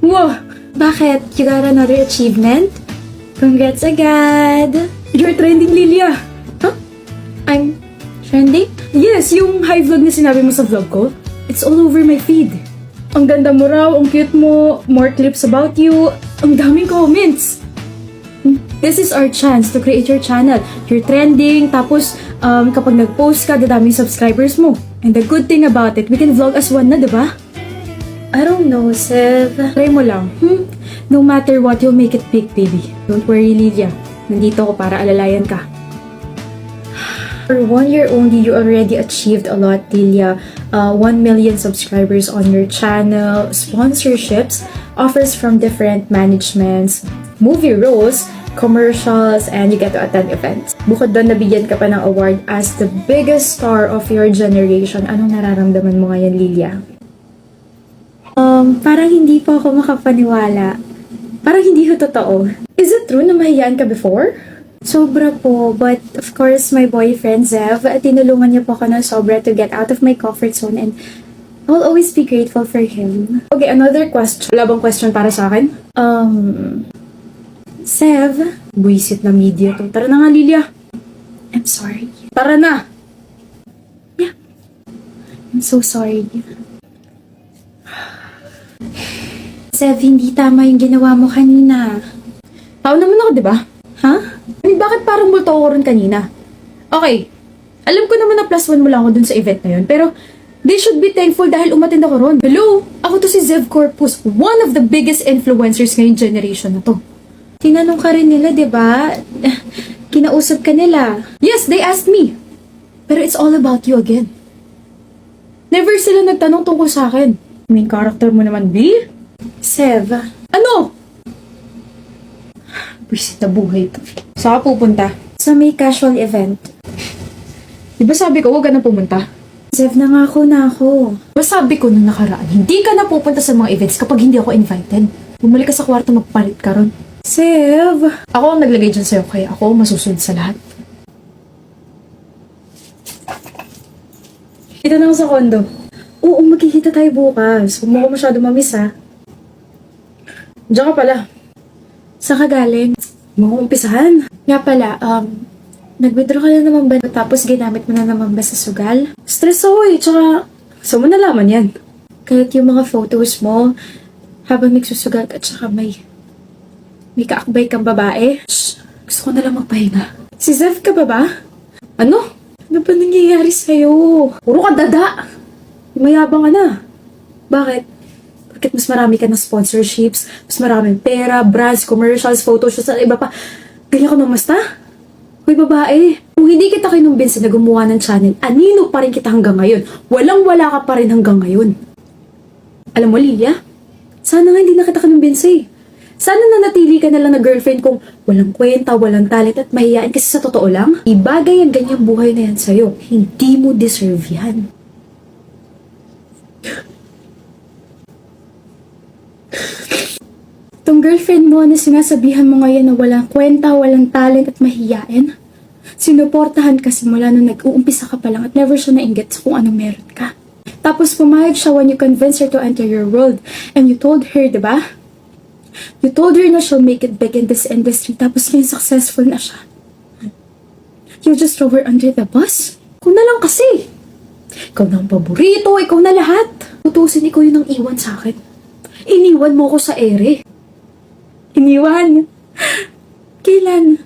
Wow! Bakit? You got another achievement? Congrats agad! You're trending, Lilia! Huh? I'm trending? Yes, yung high vlog na sinabi mo sa vlog ko. It's all over my feed. Ang ganda mo raw, ang cute mo, more clips about you, ang daming comments. This is our chance to create your channel. You're trending, tapos kapag nag-post ka, dadaming subscribers mo. And the good thing about it, we can vlog as one na, diba? I don't know, Sev. Try mo lang. No matter what, you'll make it big, baby. Don't worry, Lilia. Nandito ako para alalayan ka. For 1 year only, you already achieved a lot, Lilia. 1 million subscribers on your channel, sponsorships, offers from different managements, movie roles, commercials, and you get to attend events. Bukod doon, nabigyan ka pa ng award as the biggest star of your generation. Anong nararamdaman mo ngayon, Lilia? Parang hindi po ako makapaniwala. Parang hindi ko totoo. Is it true na mahiyaan ka before? Sobra po, but of course, my boyfriend, Zev, tinulungan niya po ako ng sobra to get out of my comfort zone and I'll always be grateful for him. Okay, another question. Wala bang question para sa akin? Zev, Buisit na media to. Tara na nga, Lilia. I'm sorry. Tara na! Yeah. I'm so sorry. Zev, hindi tama yung ginawa mo kanina. Tao naman ako, di ba? Ha? I mean, bakit parang multo ako ron kanina? Okay, alam ko naman na +1 mo lang ako dun sa event na yun, pero they should be thankful dahil umattend ako ron. Hello? Ako to si Zev Corpus, one of the biggest influencers ngayong generation na to. Tinanong ka rin nila, di ba? Kinausap ka nila. Yes, they asked me. Pero it's all about you again. Never sila nagtanong tungkol sa akin. Main character mo naman, B? Zev, Ano? Buisit na buhay to. Saan ka pupunta? sa may casual event. Di ba sabi ko, huwag ka na pumunta? Zev, nangako na ako. Diba sabi ko nung nakaraan, hindi ka na pupunta sa mga events kapag hindi ako invited. Bumalik ka sa kwarto, magpalit ka ron. Zev! Ako ang naglagay dyan sa'yo, kaya ako masusunod sa lahat. Kita na ako sa kondo. Oo, magkikita tayo bukas. Huwag mo ko masyado mamiss, ha? Diyan ka pala. Saan ka galing? Huwag mo kong umpisahan. Nga pala, nag-withdraw ka na naman ba tapos ginamit mo na naman ba sa sugal? Stress ako eh, tsaka saan mo nalaman yan? Kahit yung mga photos mo, habang nagsusugal ka, tsaka may kaakbay kang babae. Shh, gusto ko na lang magpahinga. Si Zev ka ba ba? Ano? Ano ba nangyayari sa'yo? Puro ka dada! Mayabang ka na. Bakit? Bakit mas marami ka ng sponsorships, mas maraming pera, brands, commercials, photoshoots, at iba pa. Ganyan ka namasta? Hoy babae, kung hindi kita kinumbinsi na gumawa ng channel, anino pa rin kita hanggang ngayon. Walang-wala ka pa rin hanggang ngayon. Alam mo, Lilia, sana nga hindi na kita kinumbinsi. Sana nanatili ka na lang na girlfriend kung walang kwenta, walang talent at mahihain kasi sa totoo lang, ibagay ang ganyang buhay na yan sa'yo. Hindi mo deserve yan. Tong girlfriend mo na sinasabihan mo ngayon na walang kwenta, walang talent at mahiyain, sinuportahan ka simula nung nag-uumpisa ka pa lang at never siya nainggit sa kung anong meron ka. Tapos pumayag siya when you convinced her to enter your world and you told her, diba? You told her na she'll make it big in this industry tapos ngayon successful na siya. You just throw her under the bus? Ikaw na lang kasi. Ikaw na ang paborito, ikaw na lahat. Tutusin, ikaw yun ang iwan sa akin. Iniwan mo ko sa ere. Iniwan? Kailan?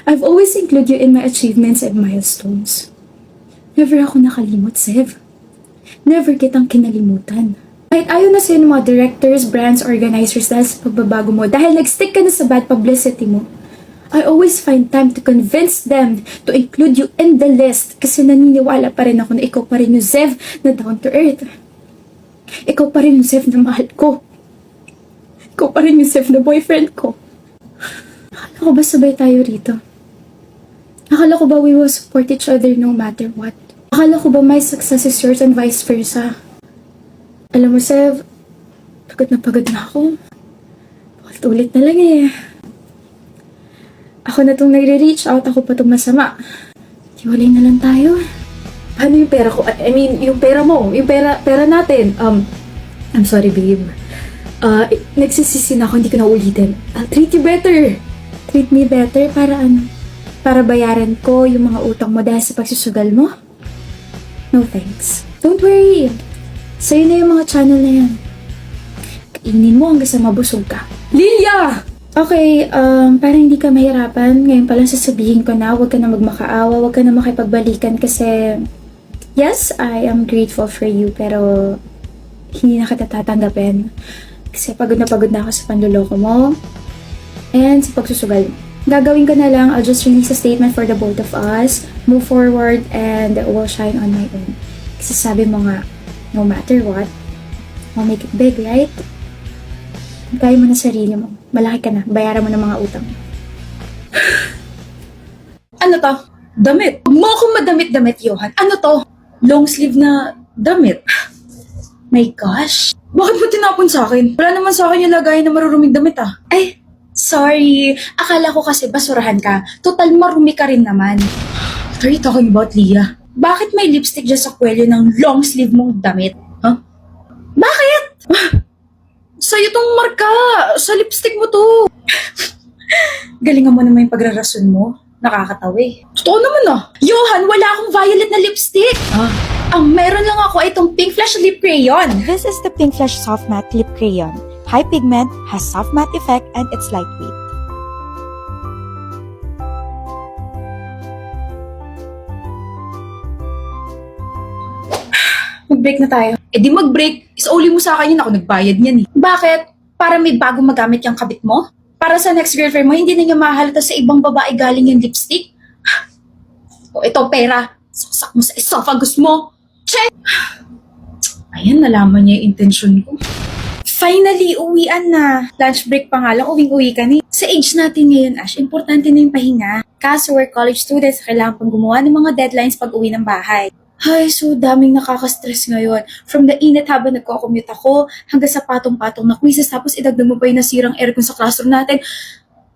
I've always included you in my achievements and milestones. Never ako nakalimot, Zev. Never kitang kinalimutan. Kahit ayaw na sa'yo ng mga directors, brands, organizers dahil sa pagbabago mo, dahil nag-stick ka na sa bad publicity mo, I always find time to convince them to include you in the list kasi naniniwala pa rin ako na ikaw pa rin yung Zev na down to earth. Ikaw pa rin yung Zev na mahal ko. Ikaw pa rin yung Zev na boyfriend ko. Akala ko ba sabay tayo rito? Akala ko ba we will support each other no matter what? Akala ko ba my success is yours and vice versa? Alam mo, Zev, pagod na ako. Ulit na lang eh. Ako na itong nagre-reach out, ako pa itong masama. Hiwalay na lang tayo. Paano yung pera ko? I mean, yung pera mo, yung pera natin. I'm sorry, babe. Nagsisisi na ako, hindi ko na ulitin. I'll treat you better. Treat me better para ano? Para bayaran ko yung mga utang mo dahil sa pagsusugal mo? No thanks. Don't worry. Sa'yo na yung mga channel na yan. Kainin mo hanggang sa mabusog ka. Lilia! Okay, para hindi ka mahirapan, ngayon pa lang sasabihin ko na huwag ka na magmakaawa, huwag ka na makipagbalikan kasi yes, I am grateful for you pero hindi na kita tatanggapin. Kasi pagod na ako sa panluloko mo and sa pagsusugal mo. Gagawin ko na lang, I'll just release a statement for the both of us, move forward, and we'll shine on my own. Kasi sabi mo nga, no matter what, I'll make it big, right? Kaya mo na sarili mo. Malaki ka na. Bayaran mo ng mga utang. Ano to? Damit. Huwag mo akong madamit-damit, Johan. Ano to? Long sleeve na damit. My gosh. Bakit mo tinapon sa akin? Wala naman sa akin yung lagayan na maruruming damit ah. Ay, sorry. Akala ko kasi basurahan ka. Total marumi ka rin naman. What are you talking about, Leah? Bakit may lipstick dyan sa kwelyo ng long sleeve mong damit? Huh? Bakit? Sa'yo tong marka. Sa lipstick mo to. Galingan mo naman yung pagrarason mo. Nakakatawa eh. Totoo naman ah. Johan, wala akong violet na lipstick. Ang meron lang ako ay itong Pink Flash Lip Crayon. This is the Pink Flash Soft Matte Lip Crayon. High pigment, has soft matte effect, and it's lightweight. Mag-break na tayo. Eh di mag-break. Is-only mo sa akin yun, ako nagbayad niyan eh. Bakit? Para may bagong magamit yung kabit mo? Para sa next girlfriend mo, hindi na niya mahalata sa ibang babae galing yung lipstick? O ito, pera. Saksak mo sa esophagus mo. Check! Ayan, nalaman niya yung intention ko. Finally, uwian na. Lunch break pa nga lang, uwing-uwi ka ni. Sa age natin ngayon, Ash, importante na yung pahinga. Kaso we're college students, kailangan pang gumawa ng mga deadlines pag uwi ng bahay. Ay, so daming nakaka-stress ngayon. From the init habang nagko-commute ako, hanggang sa patong-patong na quizzes, tapos idagdag mo pa yung nasirang aircon sa classroom natin.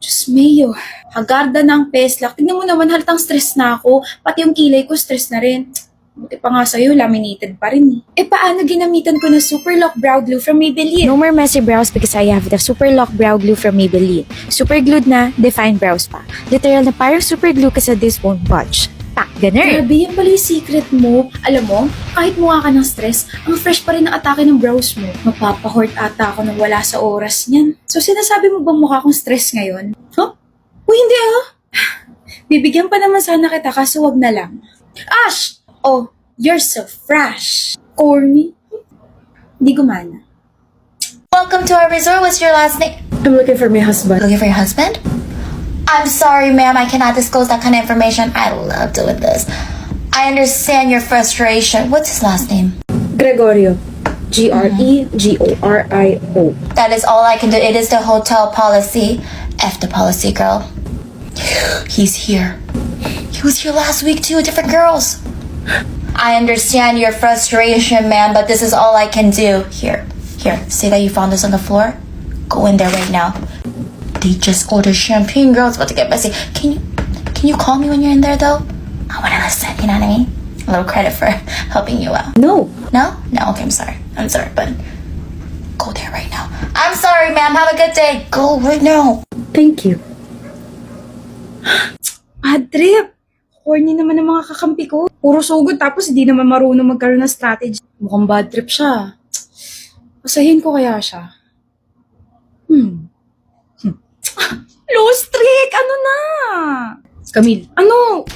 Diyos mayo, hagarda ng peslak. Tignan mo naman, halatang stress na ako. Pati yung kilay ko, stress na rin. Buti pa nga sa'yo, laminated pa rin eh. Eh paano ginamitan ko ng Super Lock Brow Glue from Maybelline? No more messy brows because I have the Super Lock Brow Glue from Maybelline. Super glued na, defined brows pa. Literal na parang super glue kasi this won't budge. Tak, ganun. Grabe, yan pala yung secret mo. Alam mo, kahit mukha ka ng stress, ang fresh pa rin ang atake ng brows mo. Mapapahort ata ako nang wala sa oras niyan. So sinasabi mo bang mukha akong stress ngayon? Huh? Uy, hindi ah. Bibigyan pa naman sana kita kaso wag na lang. Ash! Oh, you're so fresh. Corny. Hindi gumana. Welcome to our resort. What's your last name? I'm looking for my husband. Looking for your husband? I'm sorry, ma'am. I cannot disclose that kind of information. I love doing this. I understand your frustration. What's his last name? Gregorio. Gregorio. That is all I can do. It is the hotel policy. F the policy, girl. He's here. He was here last week too, different girls. I understand your frustration, ma'am, but this is all I can do. Here, see that you found this on the floor? Go in there right now. They just ordered champagne, girl. It's about to get messy. Can you call me when you're in there, though? I want to listen, you know what I mean? A little credit for helping you out. No. No? No, okay, I'm sorry, but go there right now. I'm sorry, ma'am. Have a good day. Go right now. Thank you. Bad trip. Corny naman ng mga kakampi ko. Puro sugod tapos hindi naman marunong magkaroon ng strategy. Mukhang bad trip siya. Pasahin ko kaya siya. Low streak! Ano na? Camille. Ano?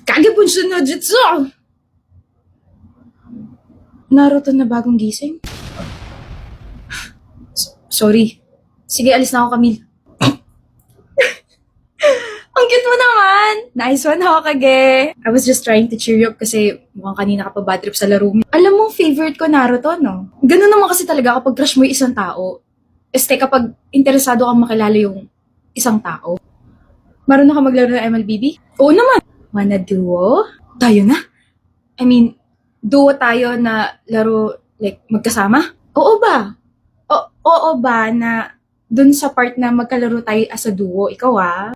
Kagabun siya na jitsu! Naruto na bagong gising? Sorry. Sige, alis na ako, Camille. Ang cute mo naman! Nice one, Hokage! I was just trying to cheer you up kasi mukhang kanina ka pa bad trip sa laro mo. Alam mo, favorite ko Naruto, no? Ganun naman kasi talaga kapag crush mo yung isang tao. Este, kapag interesado kang makilala yung isang tao. Marunong ka maglaro ng MLBB? Oo naman! Wanna duo? Tayo na? I mean, duo tayo na laro, like, magkasama? Oo ba? Oo ba na dun sa part na magkalaro tayo as a duo, ikaw ah?